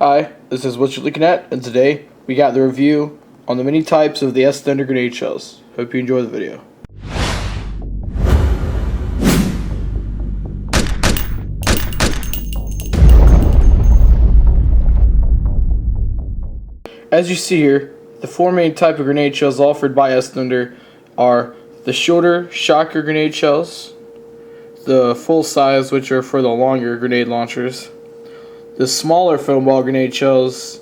Hi, this is Watchalewknat, and today we got the review on the many types of the S-Thunder grenade shells. Hope you enjoy the video. As you see here, the four main type of grenade shells offered by S-Thunder are the shorter shocker grenade shells, the full size, which are for the longer grenade launchers, the smaller foam ball grenade shells,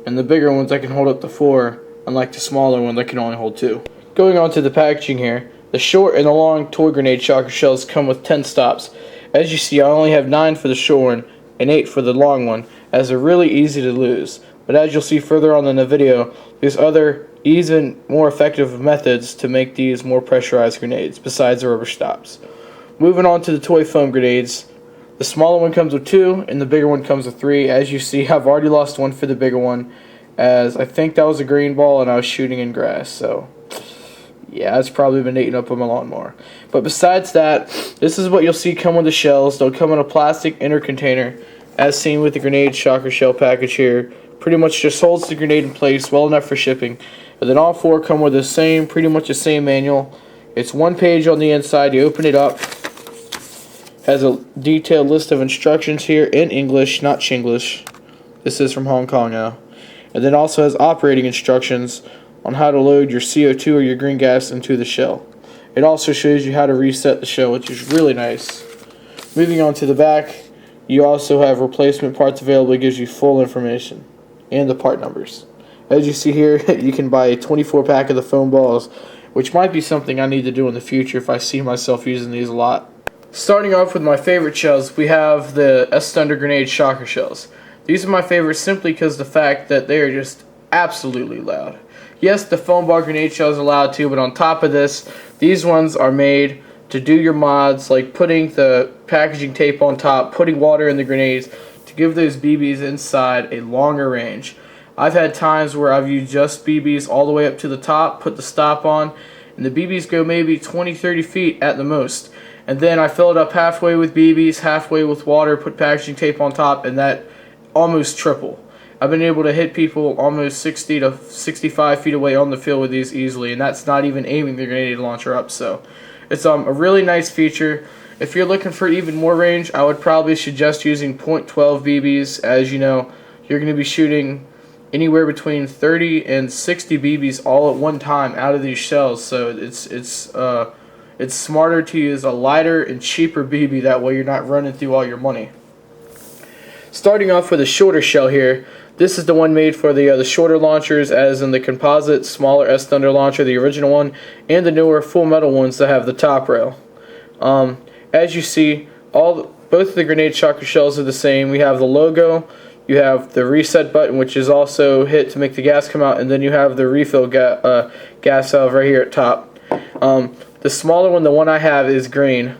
and the bigger ones that can hold up to 4, unlike the smaller one that can only hold 2. Going on to the packaging here, the short and the long toy grenade shocker shells come with 10 stops. As you see, I only have 9 for the short one and 8 for the long one, as they're really easy to lose. But as you'll see further on in the video, there's other even more effective methods to make these more pressurized grenades besides the rubber stops. Moving on to the toy foam grenades, the smaller one comes with 2 and the bigger one comes with 3. As you see, I've already lost one for the bigger one, as I think that was a green ball and I was shooting in grass, so yeah, it's probably been eaten up on my lawnmower. But besides that, this is what you'll see come with the shells. They'll come in a plastic inner container, as seen with the grenade shocker shell package here. Pretty much just holds the grenade in place well enough for shipping. And then all 4 come with the same, pretty much the same manual. It's 1 page on the inside. You open it up, has a detailed list of instructions here in English, not Chinglish. This is from Hong Kong now. And then also has operating instructions on how to load your CO2 or your green gas into the shell. It also shows you how to reset the shell, which is really nice. Moving on to the back, you also have replacement parts available. It gives you full information and the part numbers. As you see here, you can buy a 24 pack of the foam balls, which might be something I need to do in the future if I see myself using these a lot. Starting off with my favorite shells, we have the S-Thunder grenade shocker shells. These are my favorites simply because the fact that they are just absolutely loud. Yes, the foam ball grenade shells are loud too, but on top of this, these ones are made to do your mods, like putting the packaging tape on top, putting water in the grenades, to give those BBs inside a longer range. I've had times where I've used just BBs all the way up to the top, put the stop on, and the BBs go maybe 20-30 feet at the most. And then I fill it up halfway with BBs, halfway with water, put packaging tape on top, and that almost triple. I've been able to hit people almost 60 to 65 feet away on the field with these easily, and that's not even aiming the grenade launcher up. So it's a really nice feature. If you're looking for even more range, I would probably suggest using .12 BBs. As you know, you're going to be shooting anywhere between 30 and 60 BBs all at one time out of these shells. So it's smarter to use a lighter and cheaper BB. That way you're not running through all your money. Starting off with a shorter shell here, this is the one made for the shorter launchers, as in the composite smaller S-Thunder launcher, the original one, and the newer full metal ones that have the top rail. As you see, both of the grenade shocker shells are the same. We have the logo, you have the reset button, which is also hit to make the gas come out, and then you have the refill gas valve right here at top. The smaller one, the one I have, is green.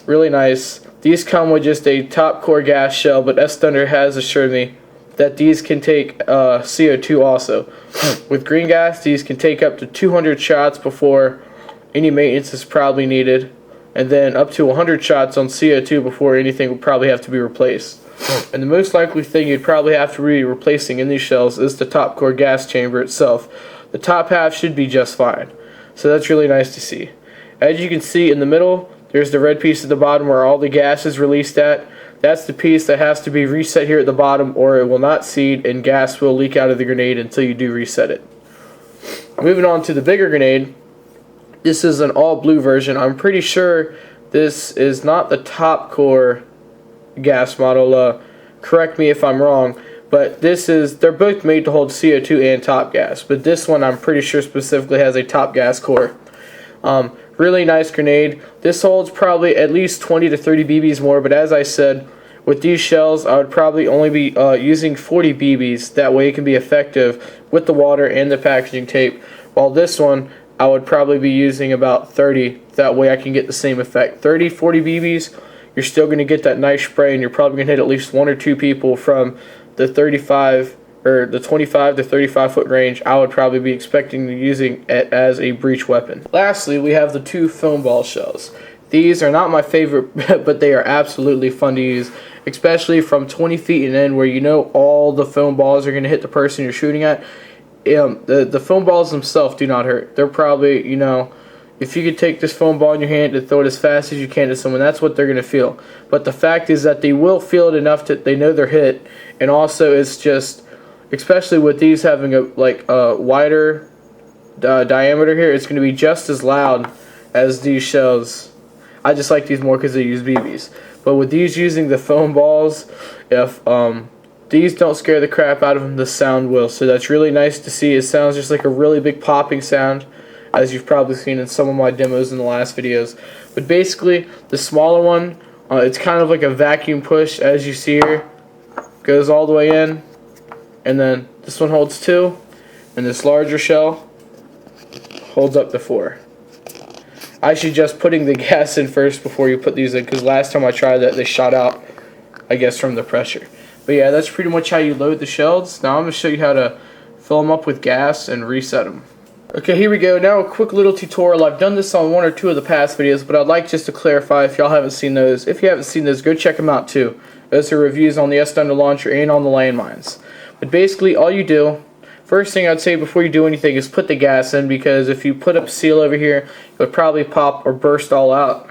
Really nice. These come with just a top core gas shell, but S-Thunder has assured me that these can take CO2 also. With green gas, these can take up to 200 shots before any maintenance is probably needed, and then up to 100 shots on CO2 before anything will probably have to be replaced. And the most likely thing you'd probably have to be replacing in these shells is the top core gas chamber itself. The top half should be just fine, so that's really nice to see. As you can see in the middle, there's the red piece at the bottom where all the gas is released at. That's the piece that has to be reset here at the bottom, or it will not seed and gas will leak out of the grenade until you do reset it. Moving on to the bigger grenade, this is an all blue version. I'm pretty sure this is not the top core gas model. Correct me if I'm wrong, but they're both made to hold CO2 and top gas, but this one I'm pretty sure specifically has a top gas core. Really nice grenade. This holds probably at least 20 to 30 BBs more, but as I said, with these shells I would probably only be using 40 BBs. That way it can be effective with the water and the packaging tape, while this one I would probably be using about 30. That way I can get the same effect. 30, 40 BBs, you're still going to get that nice spray, and you're probably going to hit at least 1 or 2 people from the 35 or the 25 to 35 foot range. I would probably be expecting to using it as a breach weapon. Lastly, we have the 2 foam ball shells. These are not my favorite, but they are absolutely fun to use, especially from 20 feet and in, where you know all the foam balls are going to hit the person you're shooting at. The foam balls themselves do not hurt. They're probably, if you could take this foam ball in your hand and throw it as fast as you can to someone, that's what they're going to feel. But the fact is that they will feel it enough that they know they're hit, and also it's just, especially with these having a wider diameter here, it's going to be just as loud as these shells. I just like these more because they use BBs. But with these using the foam balls, if these don't scare the crap out of them, the sound will. So that's really nice to see. It sounds just like a really big popping sound, as you've probably seen in some of my demos in the last videos. But basically, the smaller one, it's kind of like a vacuum push, as you see here. Goes all the way in, and then this one holds 2, and this larger shell holds up to 4. I suggest putting the gas in first before you put these in, because last time I tried that, they shot out, I guess, from the pressure. But yeah, that's pretty much how you load the shells. Now I'm going to show you how to fill them up with gas and reset them. Okay, here we go. Now a quick little tutorial. I've done this on 1 or 2 of the past videos, but I'd like just to clarify if y'all haven't seen those. If you haven't seen those, go check them out too. Those are reviews on the S-Thunder launcher and on the landmines. But basically, all you do, first thing I'd say before you do anything is put the gas in, because if you put up a seal over here, it would probably pop or burst all out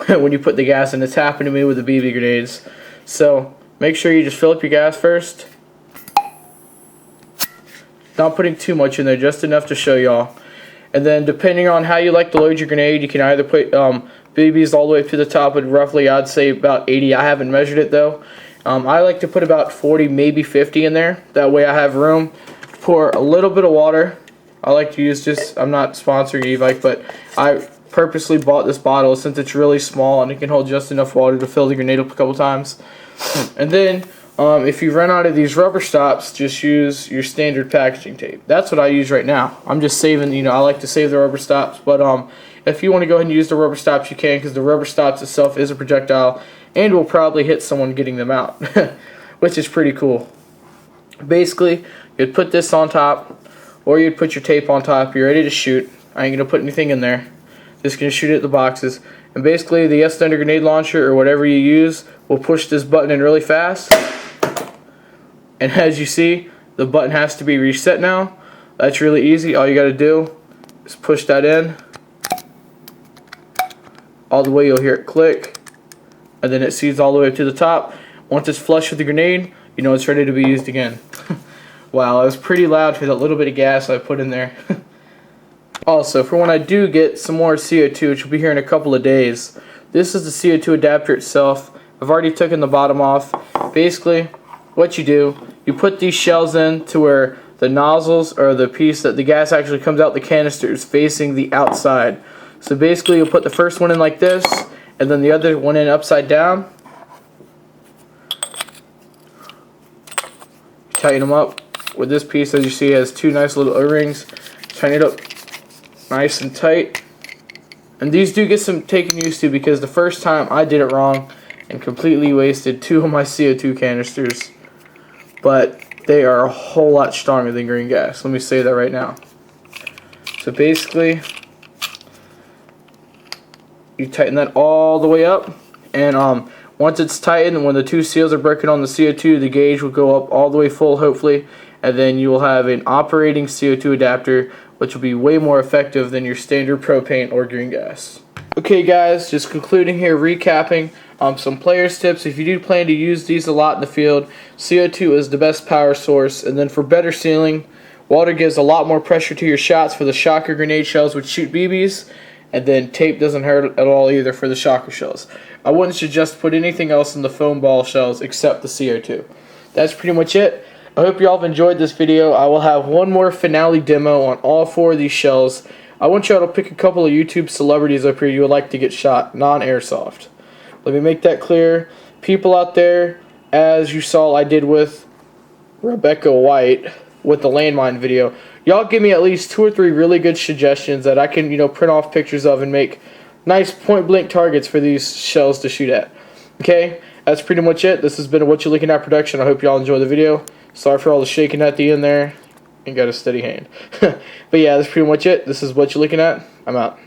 when you put the gas in. It's happened to me with the BB grenades. So make sure you just fill up your gas first. Not putting too much in there, just enough to show y'all. And then depending on how you like to load your grenade, you can either put BBs all the way to the top at roughly, I'd say about 80. I haven't measured it though. I like to put about 40, maybe 50 in there. That way I have room. Pour a little bit of water. I like to use just, I'm not sponsoring Evike, but I purposely bought this bottle since it's really small and it can hold just enough water to fill the grenade up a couple times. And then if you run out of these rubber stops, just use your standard packaging tape. That's what I use right now. I'm just saving, I like to save the rubber stops, but if you want to go ahead and use the rubber stops, you can, because the rubber stops itself is a projectile and will probably hit someone getting them out, which is pretty cool. Basically, you'd put this on top, or you'd put your tape on top. You're ready to shoot. I ain't going to put anything in there. Just going to shoot it at the boxes. And basically, the S-Thunder grenade launcher, or whatever you use, will push this button in really fast. And as you see, the button has to be reset now. That's really easy. All you got to do is push that in. All the way, you'll hear it click. And then it seeds all the way up to the top. Once it's flush with the grenade, you know it's ready to be used again. Wow, it was pretty loud for that little bit of gas I put in there. Also, for when I do get some more CO2, which will be here in a couple of days, this is the CO2 adapter itself. I've already taken the bottom off. Basically, what you do, you put these shells in to where the nozzles, or the piece that the gas actually comes out the canister, is facing the outside. So basically, you'll put the first one in like this, and then the other one in upside down. Tighten them up with this piece. As you see, it has 2 nice little O-rings. Tighten it up nice and tight. And these do get some taking used to, because the first time I did it wrong and completely wasted 2 of my CO2 canisters. But they are a whole lot stronger than green gas. Let me say that right now. So basically, you tighten that all the way up, and once it's tightened, when the 2 seals are broken on the CO2, the gauge will go up all the way full, hopefully, and then you will have an operating CO2 adapter, which will be way more effective than your standard propane or green gas. Okay guys, just concluding here, recapping some players tips. If you do plan to use these a lot in the field, CO2 is the best power source. And then for better sealing, water gives a lot more pressure to your shots for the shocker grenade shells, which shoot BBs. And then tape doesn't hurt at all either for the shocker shells. I wouldn't suggest put anything else in the foam ball shells except the CO2. That's pretty much it. I hope you all have enjoyed this video. I will have one more finale demo on all 4 of these shells. I want y'all to pick a couple of YouTube celebrities up here you would like to get shot, non-airsoft. Let me make that clear. People out there, as you saw I did with Rebecca White with the landmine video, y'all give me at least 2 or 3 really good suggestions that I can, print off pictures of and make nice point-blank targets for these shells to shoot at. Okay, that's pretty much it. This has been a Watchalewknat production. I hope y'all enjoy the video. Sorry for all the shaking at the end there. Ain't got a steady hand. But yeah, that's pretty much it. This is Watchalewknat. I'm out.